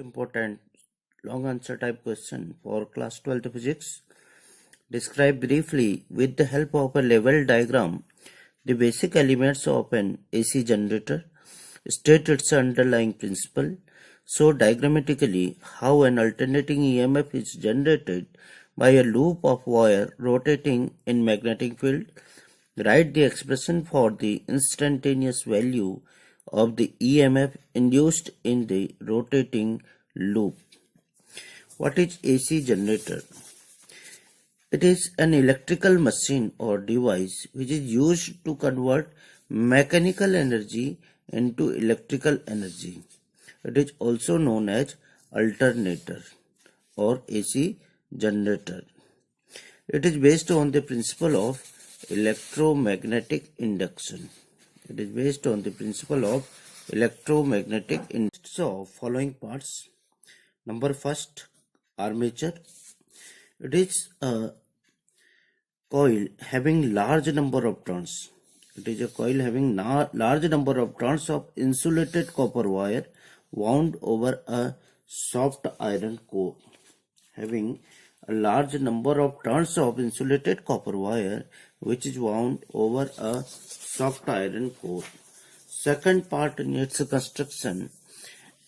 Important long answer type question for class 12th physics. Describe briefly with the help of a level diagram the basic elements of an AC generator. State its underlying principle. Show diagrammatically how an alternating EMF is generated by a loop of wire rotating in magnetic field. Write the expression for the instantaneous value of the EMF induced in the rotating loop. What is AC generator? It is an electrical machine or device which is used to convert mechanical energy into electrical energy. It is also known as alternator or AC generator. It is based on the principle of electromagnetic induction. It is based on the principle of electromagnetic induction. So, following parts. Number first, armature. It is a coil having large number of turns. It is a coil having large number of turns of insulated copper wire wound over a soft iron core. Having a large number of turns of insulated copper wire which is wound over a soft iron core. Second part in its construction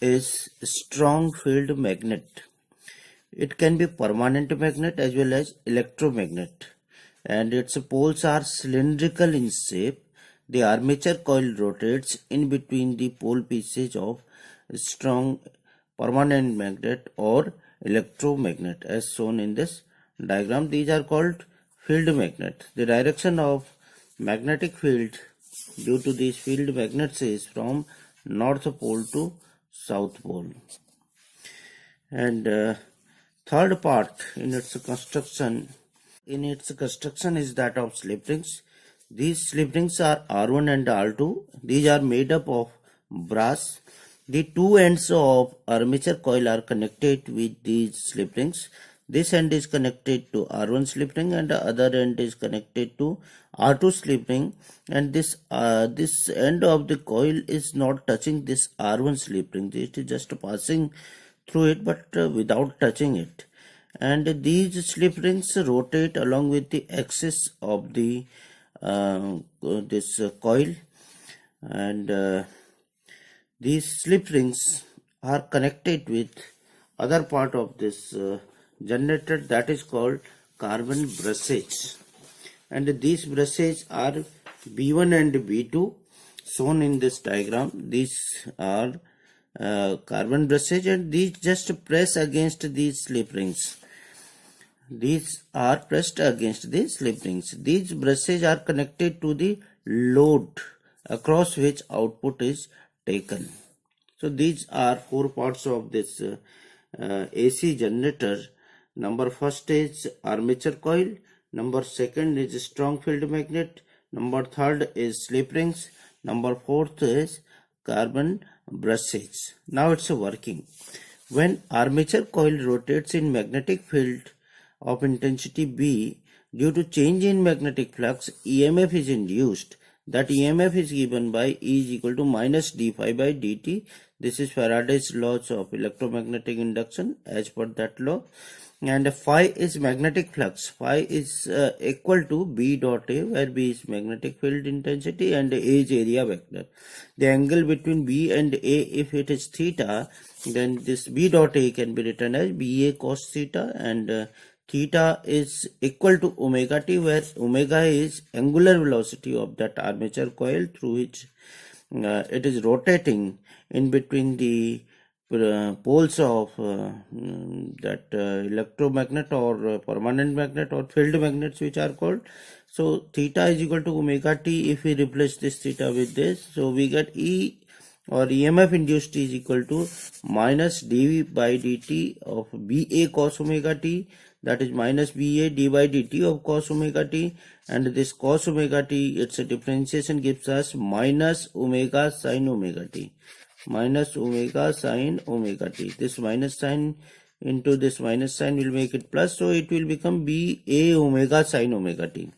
is strong field magnet. It can be permanent magnet as well as electromagnet, and its poles are cylindrical in shape. The armature coil rotates in between the pole pieces of strong permanent magnet or electromagnet as shown in this diagram. These are called field magnet. The direction of magnetic field due to these field magnets is from north pole to south pole. And third part in its construction is that of slip rings. These slip rings are R1 and R2. These are made up of brass. The two ends of armature coil are connected with these slip rings. This end is connected to R1 slip ring and the other end is connected to R2 slip ring, and this end of the coil is not touching this R1 slip ring. It is just passing through it but without touching it. And these slip rings rotate along with the axis of the this coil, and these slip rings are connected with other part of this generator, that is called carbon brushes, and these brushes are B1 and B2 shown in this diagram. These are carbon brushes, and these just press against these slip rings. These are pressed against the slip rings. These brushes are connected to the load across which output is taken. So these are four parts of this AC generator. Number first is armature coil. Number second is strong field magnet. Number third is slip rings. Number fourth is carbon brushes. Now it's working. When armature coil rotates in magnetic field of intensity B, due to change in magnetic flux, EMF is induced. That EMF is given by E is equal to minus d phi by dt. This is Faraday's laws of electromagnetic induction as per that law. And phi is magnetic flux. Phi is equal to B dot A, where B is magnetic field intensity and A is area vector. The angle between B and A, if it is theta, then this B dot A can be written as BA cos theta, and theta is equal to omega t, where omega is angular velocity of that armature coil through which it is rotating in between the poles of that electromagnet or permanent magnet or field magnets which are called. So theta is equal to omega t. If we replace this theta with this, so we get E or EMF induced is equal to minus d by dt of BA cos omega t, that is minus BA d by dt of cos omega t, and this cos omega t, its differentiation gives us minus omega sin omega t. Minus omega sin omega t. This minus sign into this minus sign will make it plus, so it will become BA omega sin omega t.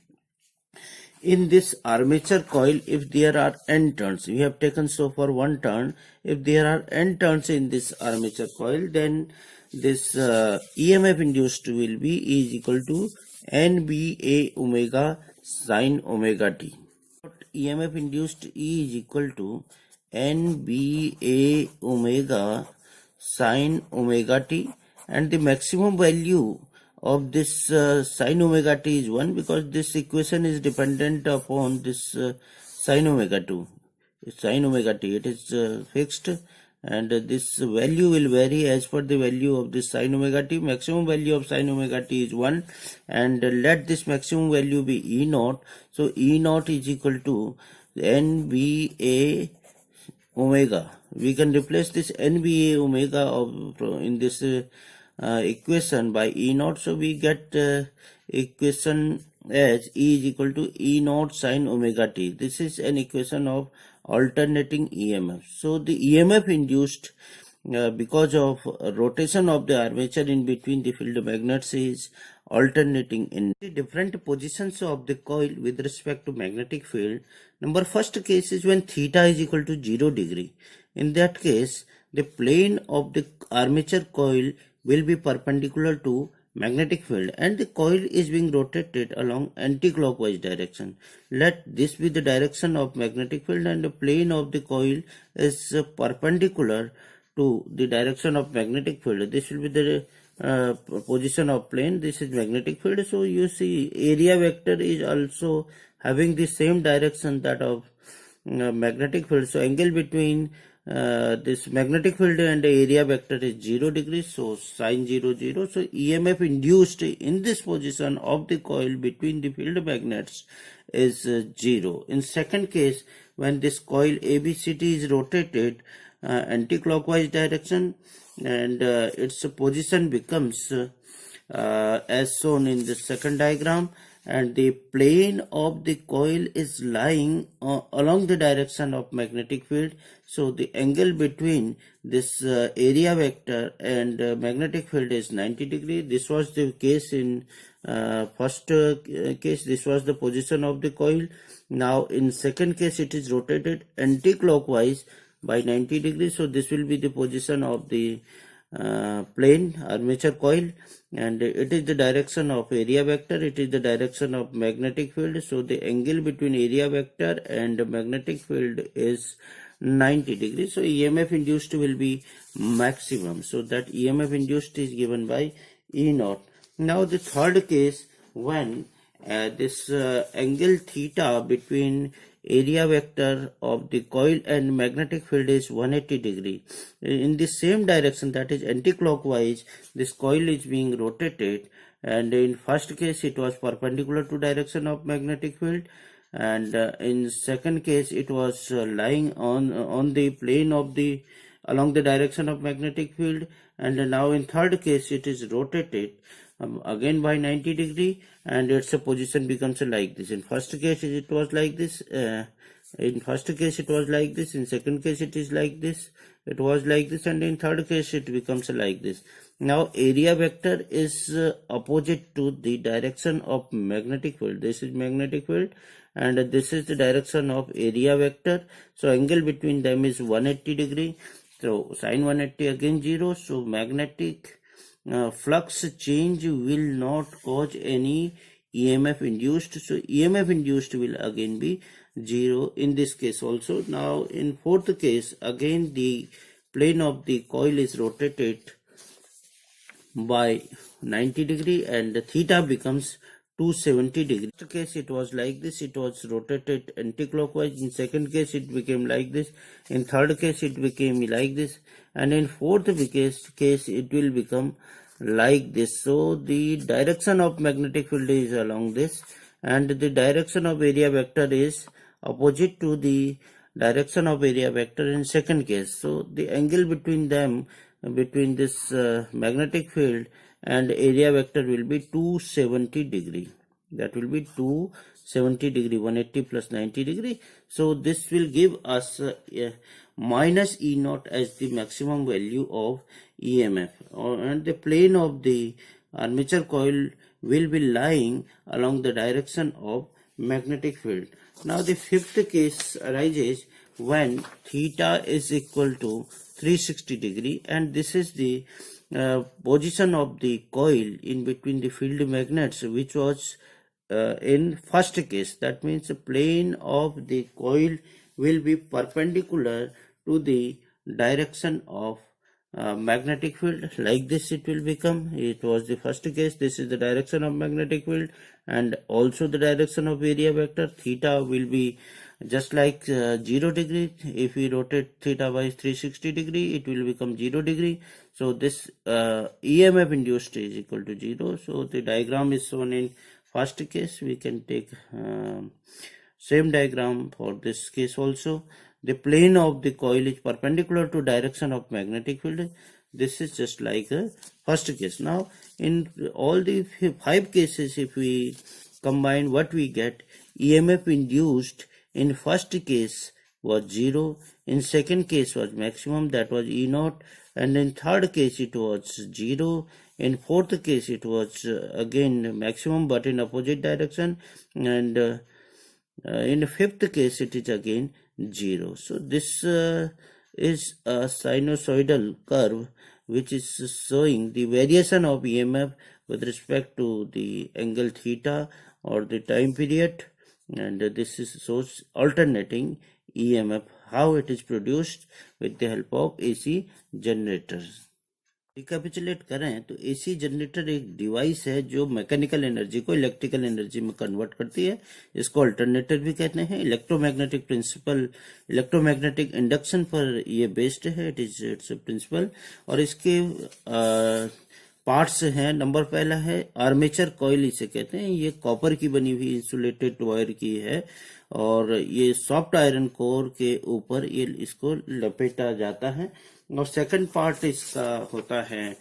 in this armature coil, if there are n turns, we have taken so far one turn. If there are n turns in this armature coil, then this EMF induced will be is equal to NBA omega sine omega t. EMF induced E is equal to NBA omega sine omega t, and the maximum value of this sine omega t is 1, because this equation is dependent upon this sine omega 2. Sine omega t, it is fixed, and this value will vary as per the value of this sine omega t. Maximum value of sine omega t is 1, and let this maximum value be E naught. So E naught is equal to NBA omega. We can replace this NBA omega of in this equation by E naught. So we get equation as E is equal to E naught sine omega t. This is an equation of alternating EMF. So the EMF induced because of rotation of the armature in between the field magnets is alternating in the different positions of the coil with respect to magnetic field. Number first case is when theta is equal to 0 degree. In that case, the plane of the armature coil will be perpendicular to magnetic field, and the coil is being rotated along anti-clockwise direction. Let this be the direction of magnetic field, and the plane of the coil is perpendicular to the direction of magnetic field. This will be the position of plane. This is magnetic field. So you see area vector is also having the same direction that of magnetic field. So angle between this magnetic field and the area vector is 0 degrees. So sine 0 0. So EMF induced in this position of the coil between the field magnets is 0. In second case, when this coil ABCD is rotated anti-clockwise direction, and its position becomes as shown in the second diagram, and the plane of the coil is lying along the direction of magnetic field. So the angle between this area vector and magnetic field is 90 degree. This was the case in first case. This was the position of the coil. Now in second case, it is rotated anti-clockwise by 90 degrees. So this will be the position of the plane armature coil, and it is the direction of area vector, it is the direction of magnetic field. So the angle between area vector and magnetic field is 90 degrees. So EMF induced will be maximum. So that EMF induced is given by E naught. Now the third case, when this angle theta between area vector of the coil and magnetic field is 180 degree. In the same direction, that is anti-clockwise, this coil is being rotated, and in first case it was perpendicular to direction of magnetic field, and in second case it was lying on the plane of the along the direction of magnetic field, and now in third case it is rotated again by 90 degree, and its position becomes like this. In first case it was like this, in first case it was like this, in second case it is like this, it was like this, and in third case it becomes like this. Now area vector is opposite to the direction of magnetic field. This is magnetic field and this is the direction of area vector. So angle between them is 180 degree. So sine 180 again 0. So magnetic flux change will not cause any EMF induced. So EMF induced will again be 0 in this case also. Now in fourth case, again the plane of the coil is rotated by 90 degree and theta becomes 270 degree. In first case it was like this, it was rotated anti-clockwise. In second case it became like this, in third case it became like this, and in fourth case it will become like this. So the direction of magnetic field is along this, and the direction of area vector is opposite to the direction of area vector in second case. So the angle between them, between this magnetic field and area vector will be 270 degree. That will be 270 degree, 180 plus 90 degree. So this will give us minus E naught as the maximum value of EMF, and the plane of the armature coil will be lying along the direction of magnetic field. Now the fifth case arises when theta is equal to 360 degree, and this is the position of the coil in between the field magnets, which was in first case. That means the plane of the coil will be perpendicular to the direction of magnetic field. Like this it will become. It was the first case. This is the direction of magnetic field, and also the direction of area vector. Theta will be just like 0 degree. If we rotate theta by 360 degree, it will become 0 degree. So this EMF induced is equal to 0. So the diagram is shown in first case. We can take same diagram for this case also. The plane of the coil is perpendicular to direction of magnetic field. This is just like a first case. Now in all the 5 cases, if we combine, what we get, EMF induced in first case was 0, in second case was maximum, that was E naught, and in third case it was 0, in fourth case it was again maximum but in opposite direction, and in the fifth case it is again 0. So this is a sinusoidal curve which is showing the variation of EMF with respect to the angle theta or the time period, and this is shows alternating EMF, how it is produced with the help of AC generators. Recapitulate करें तो AC generator एक device है जो mechanical energy को electrical energy में convert करती है. इसको अल्टरनेटर भी कहते हैं. इलेक्ट्रोमैग्नेटिक प्रिंसिपल, इलेक्ट्रोमैग्नेटिक इंडक्शन पर ये बेस्ड है. Its principle. और इसके पार्ट्स हैं. नंबर पहला है आर्मेचर कॉइल, इसे कहते हैं. ये कॉपर की बनी हुई इंसुलेटेड वायर की है, और ये सॉफ्ट आयरन कोर के ऊपर ये इसको लपेटा जाता है. और सेकंड पार्ट इसका होता है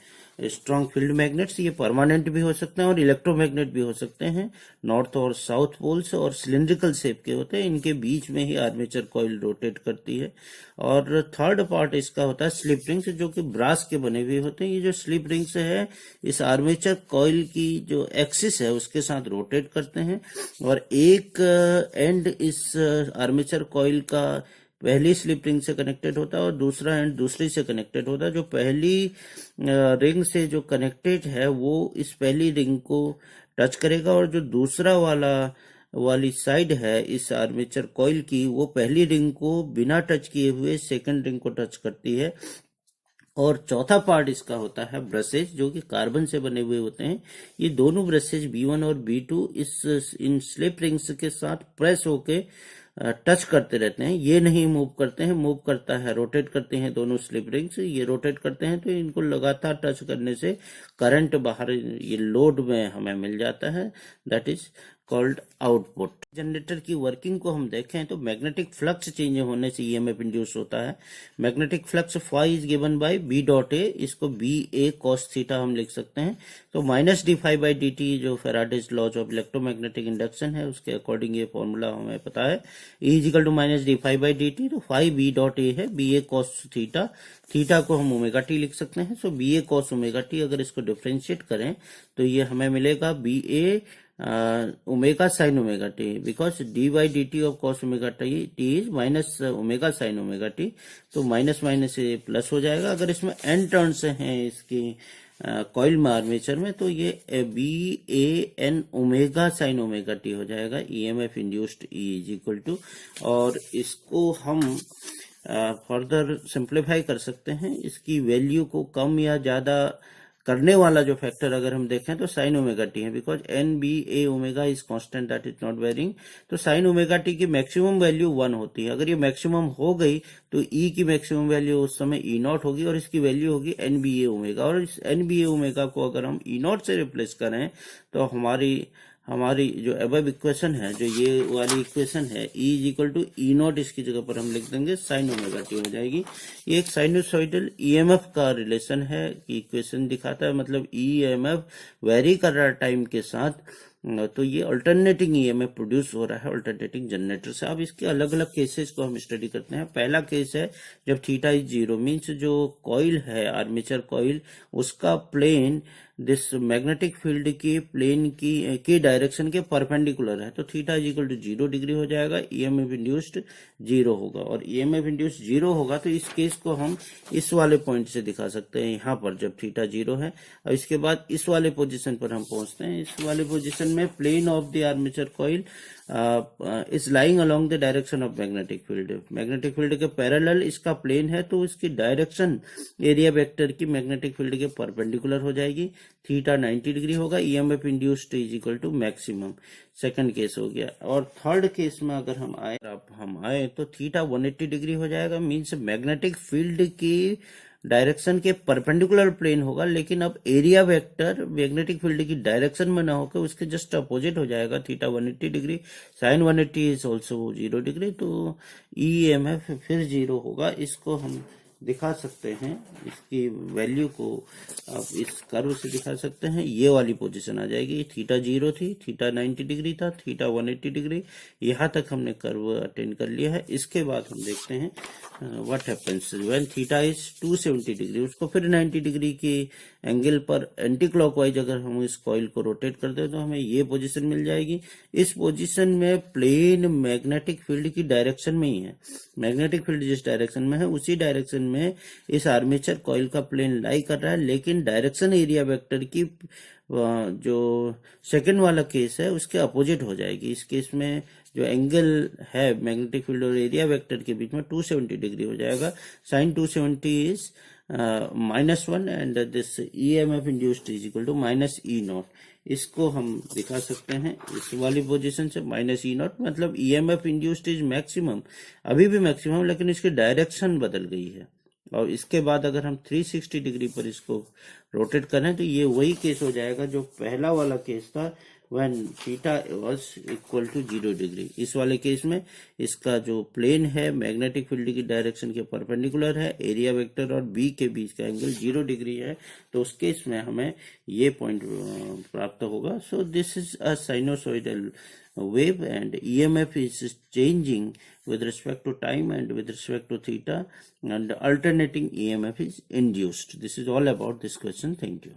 स्ट्रॉन्ग फील्ड मैग्नेट्स. ये परमानेंट भी हो सकते हैं और इलेक्ट्रोमैग्नेट भी हो सकते हैं. नॉर्थ और साउथ पोल्स और सिलिंड्रिकल शेप के होते हैं. इनके बीच में ही आर्मेचर कॉइल रोटेट करती है. और थर्ड पार्ट इसका होता है स्लिप रिंग्स, जो कि ब्रास के बने हुए होते हैं. ये जो स्लिप रिंग्स है इस आर्मेचर कॉइल की जो एक्सिस है उसके साथ रोटेट करते हैं, और एक एंड इस आर्मेचर कॉइल का पहली स्लिप रिंग से कनेक्टेड होता है और दूसरा एंड दूसरी से कनेक्टेड होता है. जो पहली रिंग से जो कनेक्टेड है वो इस पहली रिंग को टच करेगा, और जो दूसरा वाली साइड है इस आर्मेचर कॉइल की, वो पहली रिंग को बिना टच किए हुए सेकंड रिंग को टच करती है. और चौथा पार्ट इसका होता है ब्रशेज, जो कि कार्बन से बने हुए होते हैं. ये दोनों ब्रशेज B1 और B2 इन स्लिप रिंग्स के साथ प्रेस होके टच करते रहते हैं. ये नहीं मूव करते हैं. मूव करता है, रोटेट करते हैं दोनों स्लिप रिंग्स. ये रोटेट करते हैं तो इनको लगातार टच करने से करंट बाहर ये लोड में हमें मिल जाता है. That is called output. Generator की वर्किंग को हम देखें तो मैग्नेटिक फ्लक्स चेंज होने से ईएमएफ इंड्यूस होता है. Magnetic flux phi is given by B dot A. इसको बी ए कॉस थीटा हम लिख सकते हैं. तो minus D phi by D T जो Faraday's laws of electromagnetic induction है उसके अकॉर्डिंग ये फॉर्मूला हमें पता है. E is equal to minus D phi by D T. तो फाई बी डॉट ए है, B A cos theta. Theta को हम ओमेगा टी लिख सकते हैं. So B A cos omega T. अगर इसको डिफ्रेंशिएट करें तो ये हमें मिलेगा B A omega sine omega T, because D by D T of cos omega T is minus omega sine omega T. तो माइनस माइनस से प्लस हो जाएगा. अगर इसमें एन टर्न्स हैं इसकी कॉइल में, आर्मेचर में, तो ये B A N omega sine omega T हो जाएगा. EMF induced E is equal to, और इसको हम फर्दर सिंप्लीफाई कर सकते हैं. इसकी वैल्यू को कम या ज्यादा करने वाला जो फैक्टर अगर हम देखें तो साइन ओमेगा टी है, because N B A omega is constant, that is not varying. तो साइन ओमेगा टी की मैक्सिमम वैल्यू 1 होती है. अगर ये मैक्सिमम हो गई तो ई की मैक्सिमम वैल्यू उस समय ई नॉट होगी, और इसकी वैल्यू होगी एन बी ए ओमेगा. और इस एन बी ए ओमेगा को अगर हम ई नॉट से रिप्लेस करें तो हमारी जो अबव इक्वेशन है, जो ये वाली इक्वेशन है, E is equal to E naught, इसकी जगह पर हम लिख देंगे साइन ओमेगा टी हो जाएगी. ये एक साइनोसॉइडल ईएमएफ का रिलेशन है, इक्वेशन दिखाता है. मतलब ईएमएफ वेरी कर रहा है टाइम के साथ, तो ये अल्टरनेटिंग ईएमएफ प्रोड्यूस हो रहा है अल्टरनेटिंग जनरेटर से। अब इसके अलग अलग केसेस को हम स्टडी करते हैं। पहला केस है जब थीटा इज जीरो, मीन्स जो कॉइल है आर्मेचर कॉइल, उसका प्लेन दिस मैग्नेटिक फील्ड की प्लेन की डायरेक्शन के परपेंडिकुलर है, तो theta is equal to 0 degree हो जाएगा, ईएमएफ इंड्यूस्ड 0 होगा। और ईएमएफ इंड्यूस्ड 0 होगा तो इस केस को हम इस वाले पॉइंट से दिखा सकते हैं, यहाँ पर जब थीटा 0 है। और इसके बाद इस वाले पोजीशन पर हम पहुंचते हैं। इस वाले पोजीशन में plane of the armature coil is lying along the direction of magnetic field. Magnetic field के पैरेलल इसका प्लेन है, तो इसकी डायरेक्शन एरिया वेक्टर की मैग्नेटिक फील्ड के परपेंडिकुलर हो जाएगी। थीटा 90 डिग्री होगा, EMF induced is equal to maximum. Second case हो गया। और थर्ड केस में अगर हम आए तो थीटा 180 डिग्री हो जाएगा, मीन्स मैग्नेटिक फील्ड की डायरेक्शन के परपेंडिकुलर प्लेन होगा, लेकिन अब एरिया वेक्टर मैग्नेटिक फील्ड की डायरेक्शन में ना होकर उसके जस्ट अपोजिट हो जाएगा। Theta 180 degree, sine 180 is also 0 degree, तो ईएमएफ फिर 0 होगा। इसको हम दिखा सकते हैं, इसकी वैल्यू को आप इस कर्व से दिखा सकते हैं। ये वाली पोजीशन आ जाएगी, थीटा 0 थी, थीटा 90 डिग्री था, थीटा 180 डिग्री, यहाँ तक हमने कर्व अटेंड कर लिया है। इसके बाद हम देखते हैं what happens when theta is 270 degree. उसको फिर 90 डिग्री की एंगल पर एंटी क्लॉकवाइज अगर हम इस कॉइल को रोटेट कर दे तो हमें ये पोजीशन मिल जाएगी। इस पोजीशन में प्लेन मैग्नेटिक फील्ड की डायरेक्शन में ही है, मैग्नेटिक फील्ड जिस डायरेक्शन में है उसी डायरेक्शन में इस आर्मेचर कॉइल का प्लेन लाई कर रहा है, लेकिन डायरेक्शन एरिया वेक्टर की जो सेकंड वाला केस है उसके अपोजिट हो जाएगी। इस केस में जो एंगल है मैग्नेटिक फील्ड और एरिया वेक्टर के बीच में 270 डिग्री हो जाएगा। Sine 270 is -1 and this EMF induced is equal to -E0। इसको हम दिखा सकते हैं इस वाली पोजीशन से, -E0 मतलब ईएमएफ इंड्यूस्ड इज मैक्सिमम, अभी भी मैक्सिमम, लेकिन इसकी डायरेक्शन बदल गई है। और इसके बाद अगर हम 360 डिग्री पर इसको रोटेट करें तो ये वही केस हो जाएगा जो पहला वाला केस था, when theta was equal to 0 degree. इस वाले केस में इसका जो प्लेन है मैग्नेटिक फील्ड की डायरेक्शन के परपेंडिकुलर है, एरिया वेक्टर और बी के बीच का एंगल 0 डिग्री है, तो उस केस में हमें ये पॉइंट प्राप्त होगा। So this is a sinusoidal wave and EMF is changing with respect to time and with respect to theta, and alternating EMF is induced. This is all about this question. Thank you.